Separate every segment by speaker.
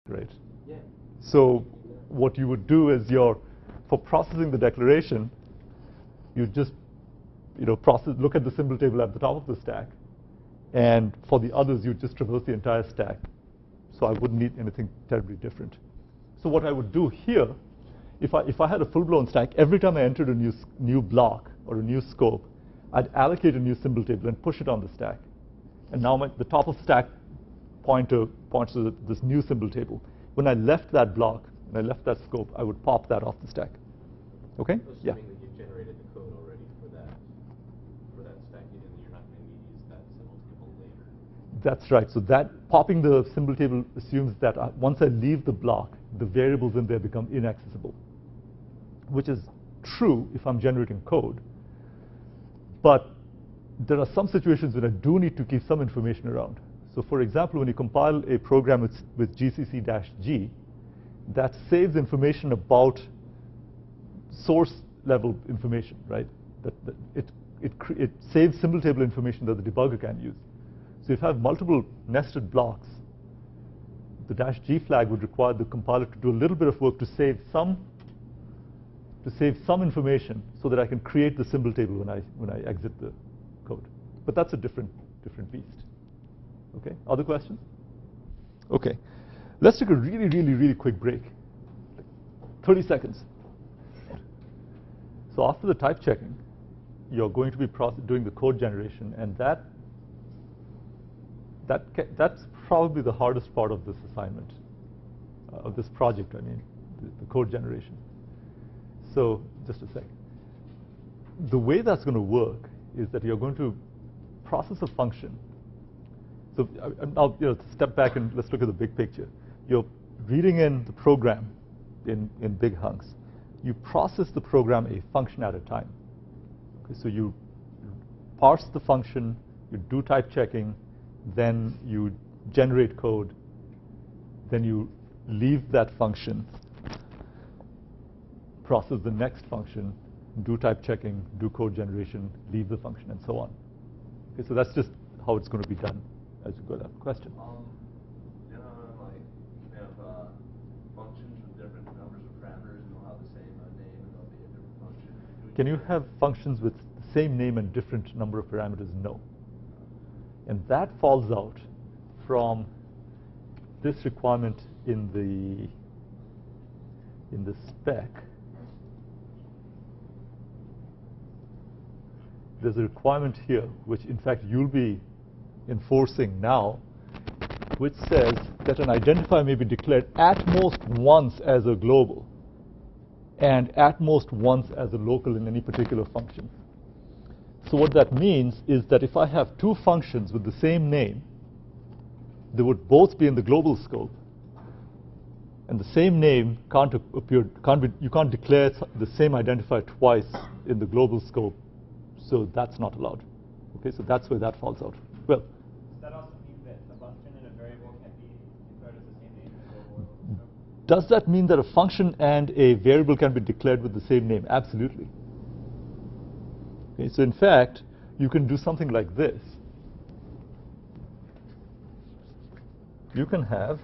Speaker 1: right?
Speaker 2: Yeah.
Speaker 1: So what you would do is for processing the declaration, you just look at the symbol table at the top of the stack, and for the others, you just traverse the entire stack. So I wouldn't need anything terribly different. So what I would do here, if I had a full-blown stack, every time I entered a new block or a new scope, I'd allocate a new symbol table and push it on the stack. And now the top of stack pointer points to this new symbol table. When I left that block, when I left that scope, I would pop that off the stack. Okay?
Speaker 2: Assuming
Speaker 1: Yeah.
Speaker 2: that you've generated the code already for that stack, and you're not going to need to use that symbol table later.
Speaker 1: That's right. So that popping the symbol table assumes that once I leave the block, the variables in there become inaccessible, which is true if I'm generating code. But there are some situations when I do need to keep some information around. So for example, when you compile a program with GCC-G, that saves information about source level information, right? It saves symbol table information that the debugger can use. So if I have multiple nested blocks, the -G flag would require the compiler to do a little bit of work to save some information so that I can create the symbol table when I exit the code. But that's a different beast. Okay, other questions? Okay, let's take a really, really, really quick break. 30 seconds. So after the type checking, you're going to be doing the code generation, and that's probably the hardest part of this assignment, of this project, I mean, the code generation. So just a sec. The way that's going to work is that you're going to process a function. So I'll step back and let's look at the big picture. You're reading in the program in big hunks. You process the program a function at a time. Okay, so you parse the function, you do type checking, then you generate code, then you leave that function, process the next function, do type checking, do code generation, leave the function, and so on. Okay, so that's just how it's going to be done as you go down. Question?
Speaker 3: You have functions with different numbers of parameters, and they'll have the same name, and they'll be a different function.
Speaker 1: Can you have functions with the same name and different number of parameters? No. And that falls out from this requirement in the spec. There's a requirement here, which in fact you'll be enforcing now, which says that an identifier may be declared at most once as a global and at most once as a local in any particular function. So what that means is that if I have two functions with the same name, they would both be in the global scope, and the same name can't appear, you can't declare the same identifier twice in the global scope, so that's not allowed. Okay, so that's where that falls out. Well,
Speaker 4: does that also mean that a function and a variable can be declared as the same name in the global scope?
Speaker 1: Does that mean that a function and a variable can be declared with the same name? Absolutely. Okay, so in fact, you can do something like this. You can have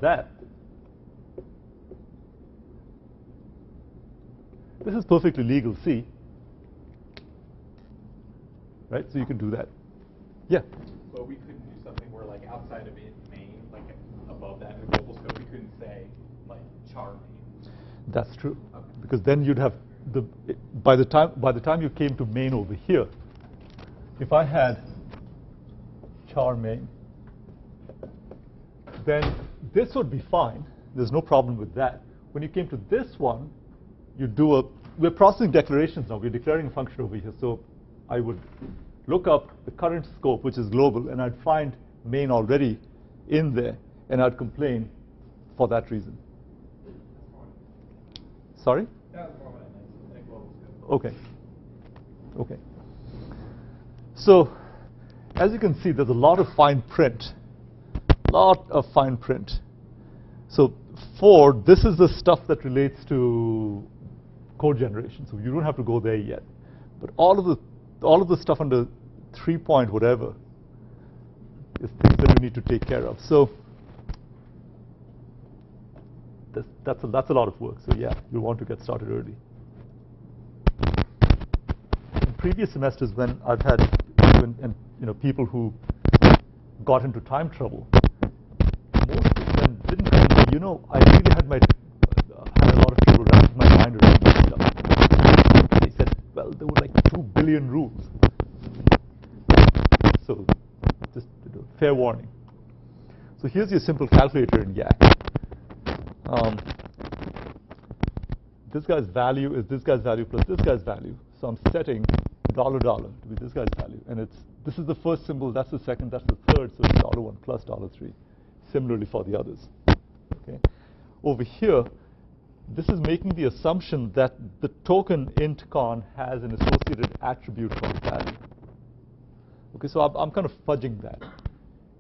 Speaker 1: that. This is perfectly legal, see? Right, so you can do that. Yeah?
Speaker 5: But we couldn't do something where, like, outside of it, main, like above that in the global scope, we couldn't say, like, char main.
Speaker 1: That's true.
Speaker 5: Okay.
Speaker 1: Because then you'd have by the time you came to main over here, if I had char main, then this would be fine. There's no problem with that. When you came to this one, you do we're processing declarations now. We're declaring a function over here. So I would look up the current scope, which is global, and I'd find main already in there, and I'd complain for that reason. Sorry?
Speaker 4: That was more what I meant, in a global scope.
Speaker 1: Okay. Okay. So as you can see, there's a lot of fine print. So this is the stuff that relates to code generation, so you don't have to go there yet. But all of the stuff under 3 point whatever is things that you need to take care of. So that's a lot of work. So yeah, you'll want to get started early. In previous semesters, when I've had people who got into time trouble, most of them didn't tell me, I really had a lot of trouble wrapping my mind around this stuff. They said, well, there were like 2 billion rules. So just fair warning. So here's your simple calculator in YAC. This guy's value is this guy's value plus this guy's value. So I'm setting $$ to be this guy's value. And this is the first symbol, that's the second, that's the third, so it's $1 plus $3. Similarly for the others. Okay. Over here, this is making the assumption that the token int con has an associated attribute called value. Okay, so I'm kind of fudging that.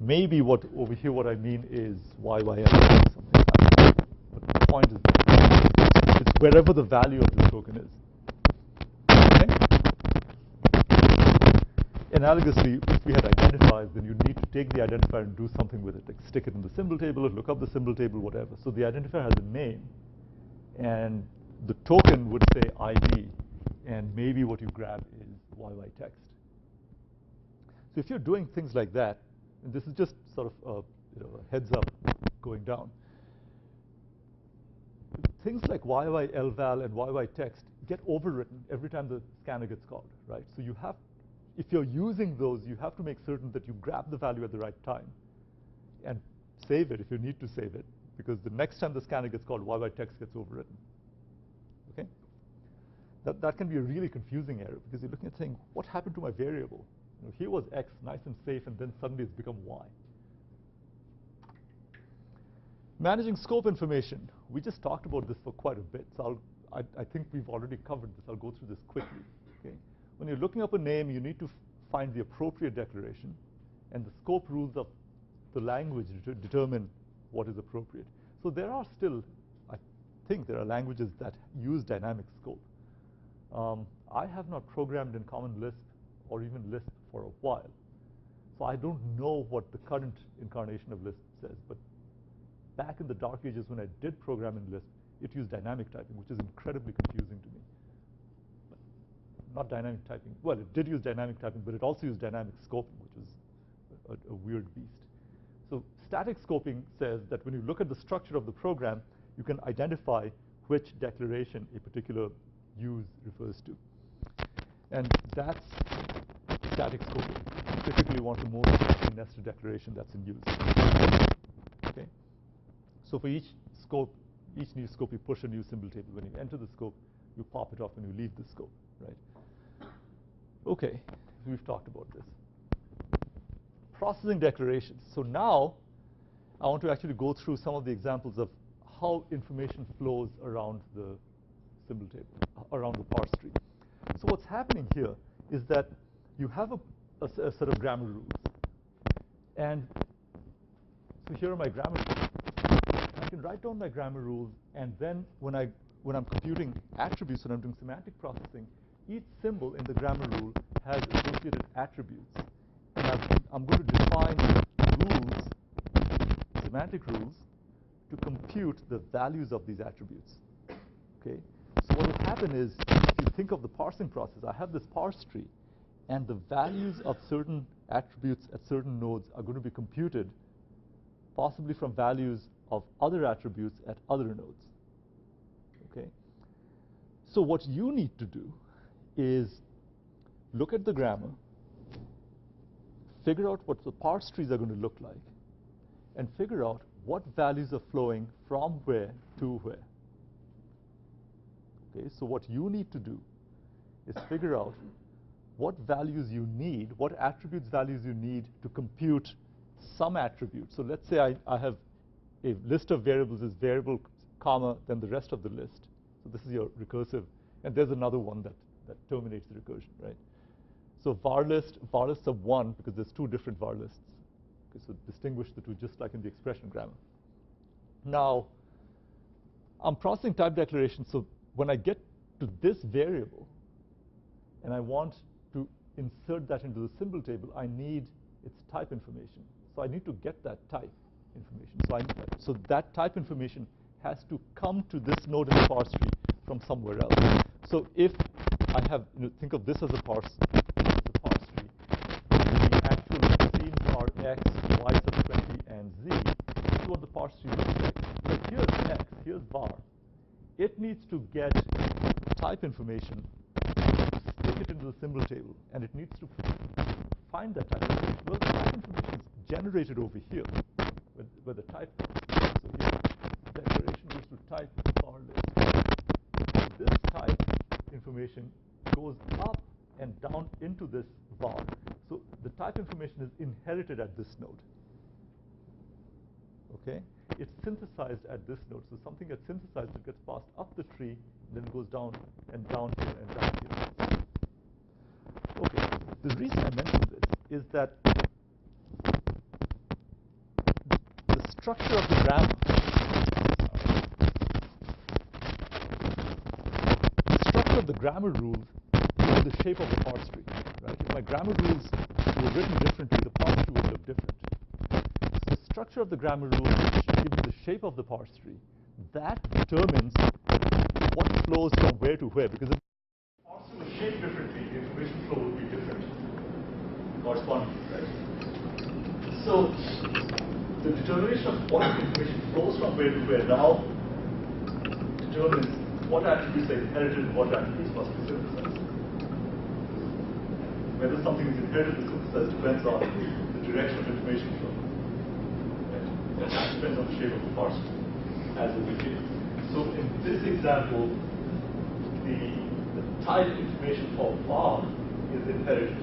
Speaker 1: Maybe over here what I mean is YYL or something like that. But the point is it's wherever the value of this token is. Okay? Analogously, if we had identifiers, then you need to take the identifier and do something with it, like stick it in the symbol table or look up the symbol table, whatever. So the identifier has a name, and the token would say ID, and maybe what you grab is YY text. So if you're doing things like that, and this is just sort of a heads up going down, things like YY LVAL and YY text get overwritten every time the scanner gets called, right? So if you're using those, you have to make certain that you grab the value at the right time and save it if you need to save it, because the next time the scanner gets called, YY text gets overwritten. Okay? That can be a really confusing error, because you're looking at saying, what happened to my variable? Here was X, nice and safe, and then suddenly it's become Y. Managing scope information. We just talked about this for quite a bit, so I think we've already covered this. I'll go through this quickly. Okay? When you're looking up a name, you need to find the appropriate declaration, and the scope rules of the language determine what is appropriate. So there are still, I think there are languages that use dynamic scope. I have not programmed in Common Lisp or even Lisp for a while, so I don't know what the current incarnation of Lisp says, but back in the dark ages when I did program in Lisp, it used dynamic typing, which is incredibly confusing to me. But not dynamic typing. Well, it did use dynamic typing, but it also used dynamic scoping, which is a weird beast. So static scoping says that when you look at the structure of the program, you can identify which declaration a particular use refers to. And that's static scoping. You typically want the most nested declaration that's in use. Okay? So for each new scope, you push a new symbol table. When you enter the scope, you pop it off when you leave the scope, right? Okay, we've talked about this. Processing declarations. So now, I want to actually go through some of the examples of how information flows around the symbol table, around the parse tree. So what's happening here is that you have a set of grammar rules. And so here are my grammar rules. I can write down my grammar rules, and then when I'm computing attributes, when I'm doing semantic processing, each symbol in the grammar rule has associated attributes. And I'm going to define rules, semantic rules, to compute the values of these attributes. Okay? So what will happen is, if you think of the parsing process, I have this parse tree, and the values of certain attributes at certain nodes are going to be computed, possibly from values of other attributes at other nodes. Okay? So what you need to do is look at the grammar, figure out what the parse trees are going to look like, and figure out what values are flowing from where to where. Okay, so what you need to do is figure out what values you need, what attributes values you need to compute some attribute. So let's say I have a list of variables is variable, comma, then the rest of the list. So this is your recursive, and there's another one that terminates the recursion, right? So var list sub 1, because there's two different var lists. Okay, so distinguish the two, just like in the expression grammar. Now, I'm processing type declarations, so when I get to this variable, and I want to insert that into the symbol table, I need its type information. So I need to get that type information. So that type information has to come to this node in the parse tree from somewhere else. So if I have, think of this as a parse tree. The actual streams are x, y sub 20, and z. This is what the parse tree looks like. So here's x, here's var. It needs to get type information, stick it into the symbol table, and it needs to find that type information. Well, the type information is generated over here, where the type is. So here, declaration goes to type var list. This type information goes up and down into this var. So the type information is inherited at this node. Okay? It's synthesized at this node. So something gets synthesized, it gets passed up the tree, then it goes down and down here and down here. Okay, the reason I mention this is that the structure of the grammar, rules is the shape of the parse tree. Right? If my grammar rules were written differently, the parse tree would look different. So the structure of the grammar rules gives the shape of the parse tree. That determines what flows from where to where, because if the parse tree was shaped differently, the information flow would be different correspondingly, right? So the determination of what information flows from where to where now determines what attributes are inherited and what attributes must be synthesized. Whether something is inherited or synthesized depends on the direction of information flow. Right? And that depends on the shape of the parse tree, as in the case. So in this example, the type information for var is inherited.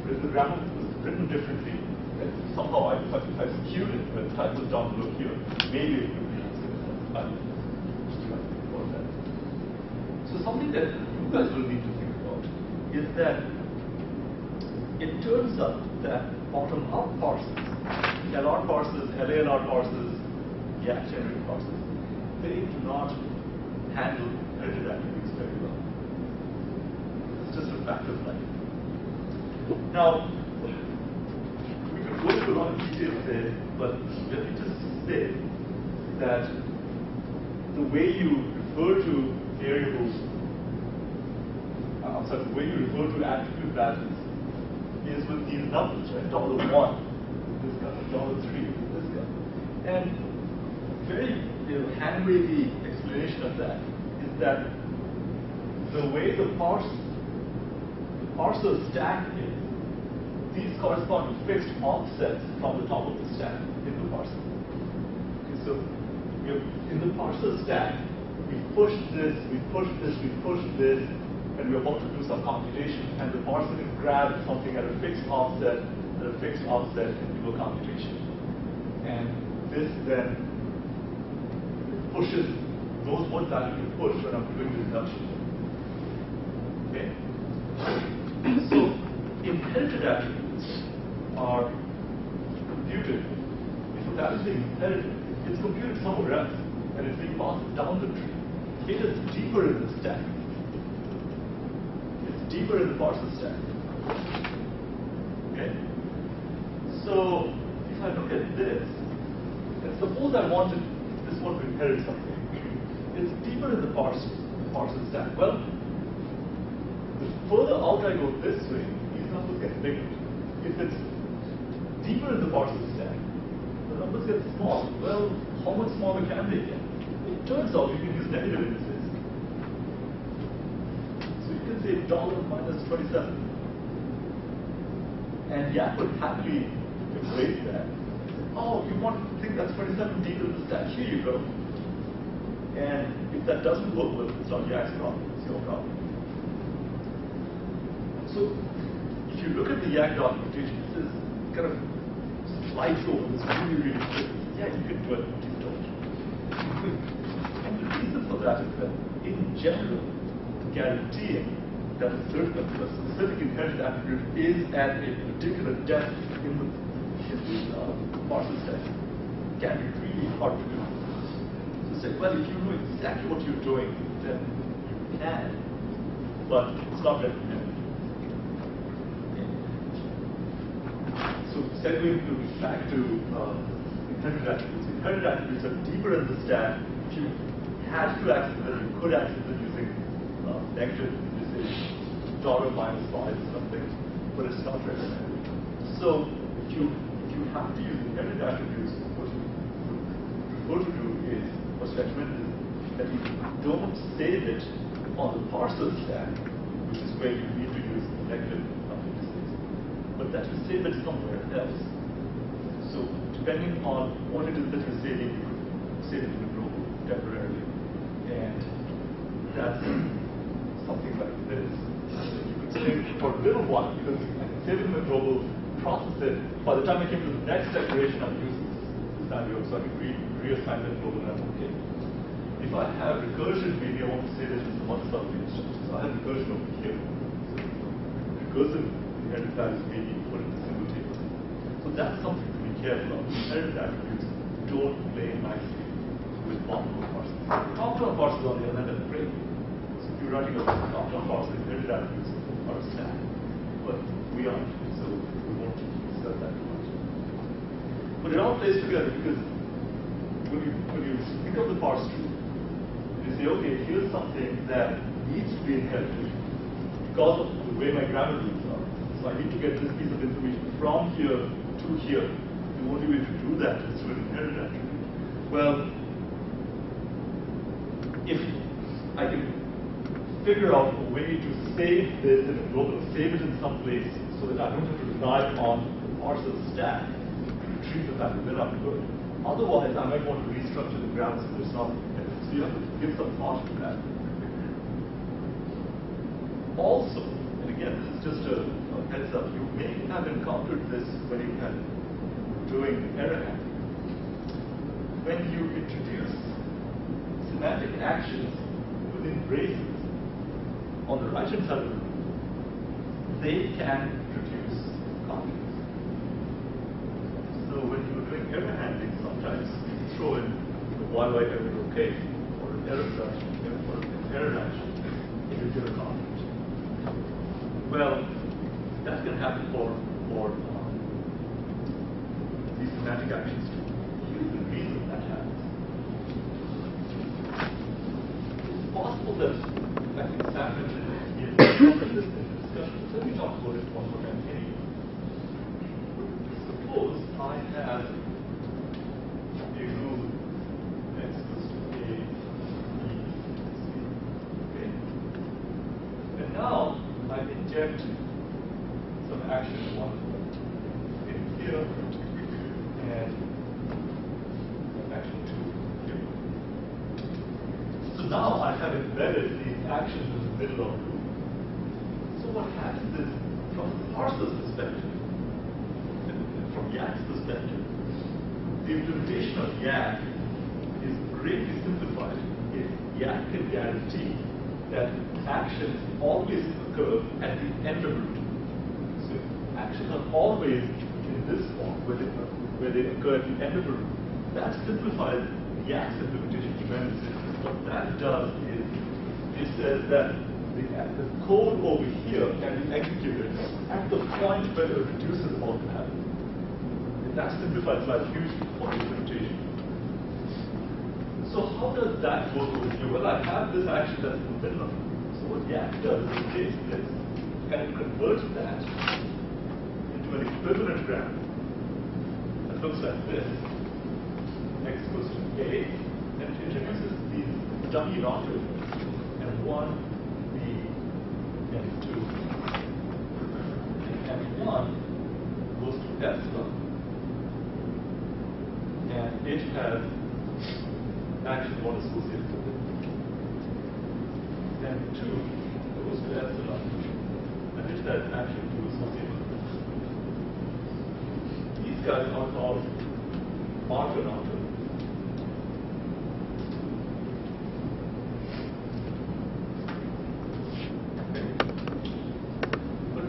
Speaker 1: But if the grammar was written differently, and somehow if I skewed it, when the type was down below here, maybe it would be synthesized. So something that you guys will need to think about is that it turns out that bottom-up parsers, LR parsers, LALR parsers, YAC generated parsers, they do not handle inherited attributes very well. It's just a fact of life. Now, we could go into a lot of details there, but let me just say that the way you refer to variables, the way you refer to attribute values is with these numbers, right? $1 with this guy, $3 with this guy. And very hand-wavy explanation of that is that the way the parser stack is, these correspond to fixed offsets from the top of the stack in the parser. Okay, so in the parser stack, we push this, we push this, we push this, and we're about to do some computation, and the parser can grab something at a fixed offset, and do a computation. And this then pushes, knows what value to push when I'm doing the reduction. Okay? So inherited attributes are computed. If a value is being inherited, it's computed somewhere else, and it's being passed down the tree. It is deeper in the stack. It's deeper in the parser stack. Okay? So if I look at this, and suppose I wanted this one to inherit something. It's deeper in the parser stack. Well, the further out I go this way, these numbers get bigger. If it's deeper in the parser stack, the numbers get small. Well, how much smaller can they get? It turns out you can use negative indices. So you can say $-27. And YAC would happily embrace that. Oh, you want to think that's 27 deep in the stack? Here you go. And if that doesn't work, well, it's not YAC's problem, it's your problem. So if you look at the YAC documentation, it says kind of slides over this really quick. Yeah, you can do it, but you don't. And the reason for that is that, in general, guaranteeing that a specific inherited attribute is at a particular depth in the parser stack can be really hard to do. So say, well, if you know exactly what you're doing, then you can, but it's not recommended. So segueing back to inherited attributes. Inherited attributes are deeper in the stack. If you had to access them, you could access them using negative, say, $-5 or something, but it's not recommended. So if you have to use inherited attributes, what you prefer to do is, what's recommended is that you don't save it on the parser stack, which is where you need to use negative indices, but that you save it somewhere else. So depending on what it is that you're saving, you could save it in a global temporarily. And that's something like this. You could save it for a little while, because I can save it in the global, process it. By the time I came to the next declaration, I'm using this value, so I can reassign that global and I'm okay. If I have recursion, maybe I want to save it in some other subdivision. So I have recursion over here. So recursive inherited values may be put in the single table. So that's something to be careful of. Inherited attributes don't play nicely with optimal parsers. Optimal parsers, on the other hand, are great. So if you're writing a optimal parser, inherited attributes are a stack. But we aren't, so we won't discuss that too much. But it all plays together, because when you pick up the parse tree, you say, okay, here's something that needs to be inherited because of the way my grammar rules are. So I need to get this piece of information from here to here. The only way to do that is with inherited attribute. Well, if I can figure out a way to save this in a global, save it in some place so that I don't have to rely on the parser stack to retrieve the value, then I'm good. Otherwise, I might want to restructure the grammar so there's not. So you have to give some thought to that. Also, and again, this is just a heads up, you may have encountered this when you are doing error handling. When you introduce semantic actions within braces, on the right-hand side of the room, they can produce conflicts. So when you're doing error handling, sometimes you throw in the while error okay, or an error action, or an error action, and you get a conflict. Well, that can happen for these semantic actions too. Here's the reason that happens. It's possible that, I think Sam mentioned it in this discussion, so let me talk about it one more time anyway. Suppose I have a rule x equals to a, b, c, okay? And now I inject some action one in here and some action two here. So now I have embedded these actions in the middle of the loop. So what happens is, from the parser's perspective, and from Yak's perspective, the implementation of Yak is greatly simplified if Yak can guarantee that actions always occur at the end of the route. So actions are always in this form, where they occur at the end of the route. That simplifies Yak's implementation tremendously. What that does is, it says that the code over here can be executed at the point where the reducer is about to happen. And that simplifies life hugely for the implementation. So how does that work over here? Well, I have this action that's in the middle of it. So what Yak does is it takes this and converts that into an equivalent grammar that looks like this. X goes to A, and it introduces these dummy routers, and 1, B, and 2. And M1 goes to epsilon, and it has action 1 associated with it. And 2 goes to epsilon, and it has action 2 associated with it. These guys are called marker routers.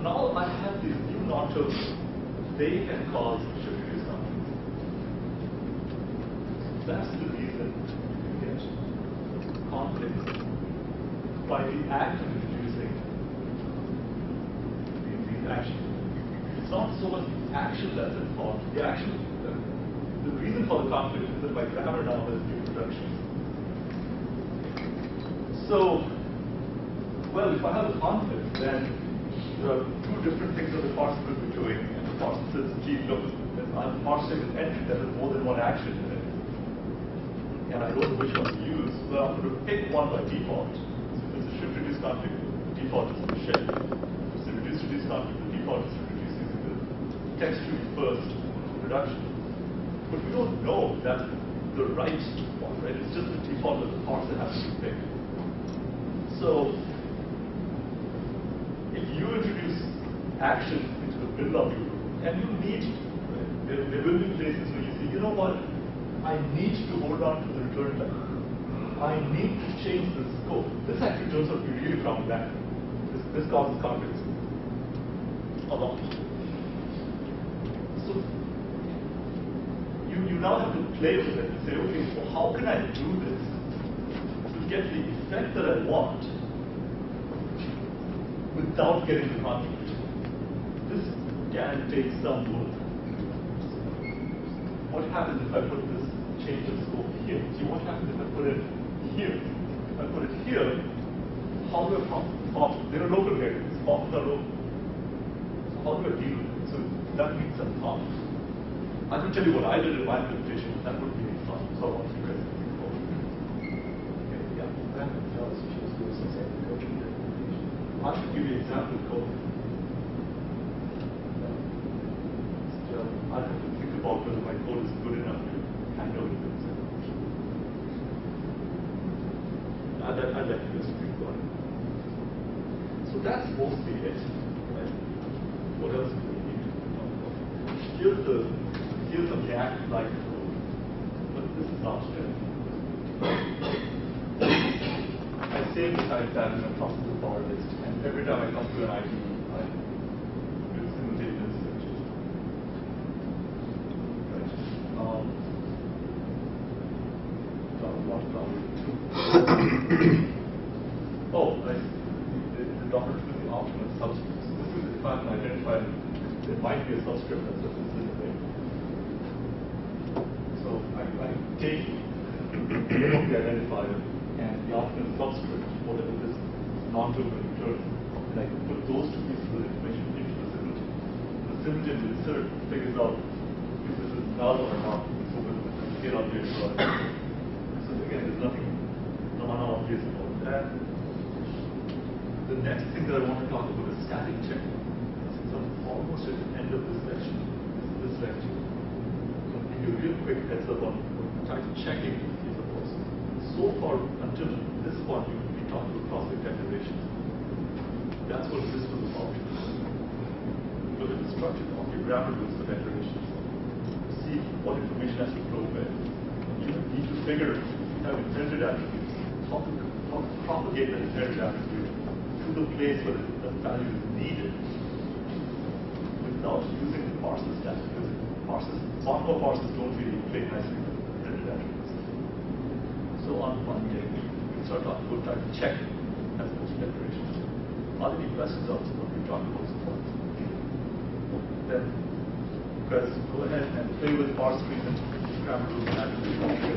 Speaker 1: Now I have these new routers, they can cause shift conflicts. That's the reason you get conflicts by the act of introducing these actions. It's not so much the action that's involved. The action, the reason for the conflict is that my grammar now has new productions. So, well, if I have a conflict, then there are two different things that the parser could be doing, and the parser says, gee, look, I'm parsing an entry that has more than one action in it, and I don't know which one to use. Well, I'm going to pick one by default. So if it's a shift-reduce conflict, the default is the shift. If it's a reduce-reduce conflict, the default is reduce using the textually first reduction. But we don't know that's the right one, right? It's just the default that the parser has to pick. So, if you introduce action into the build-up, and you need to, right? There will be places where you say, you know what, I need to hold on to the return type. I need to change the scope. This actually turns out to be really problematic. This causes conflicts a lot. So, you now have to play with it and say, okay, so how can I do this to get the effect that I want without getting the conflict? This can take some work. What happens if I put this change of scope here? See, what happens if I put it here? If I put it here, how do I pop? There are local variables. Pops are local. So how do I deal with it? So that needs some thought. I can tell you what I did in my implementation. That would be fun. So I want you guys to think about it. Okay, yeah.
Speaker 6: I can tell us if she was doing some sort of coaching implementation.
Speaker 1: I should give you an example code. I have to think about whether my code is good enough to handle it. I'd like you guys to think about it. So that's mostly it. Right? What else do we need to talk about? Here's the React-like code, but this is not straight. I save the type that in a process bar list, and every time I come to an ID, I do simultaneous searches. Right. Oh, I see. The Docker took the option of subscripts. So this is if I can identify there might be a subscript that's a specific. So I take the name of the identifier and the option of subscript, whatever this non-token returns, and I can put those two pieces of information into the simultaneous. The simultaneous insert figures out if this is null or not. So it cannot be destroyed. So again, there's nothing non-obvious about that. The next thing that I want to talk about is static checking. Since I'm almost at the end of this lecture, I'll give you a real quick heads up on type checking is a process. So far, until this point, we talked about cross-site declarations. That's what this was about. Look at the structure of your grammar rules for declarations. See what information has to flow where. You need to figure, if you have inherited attributes, how to propagate that inherited attribute to the place where the value is needed without using the parser stack, because Encore parsers don't really play nicely with inherited attributes. So on one day, we start talking about type check as opposed to declarations. Are there any questions on what we talked about so far? Then you guys go ahead and play with parse trees and grammar rules and attributes.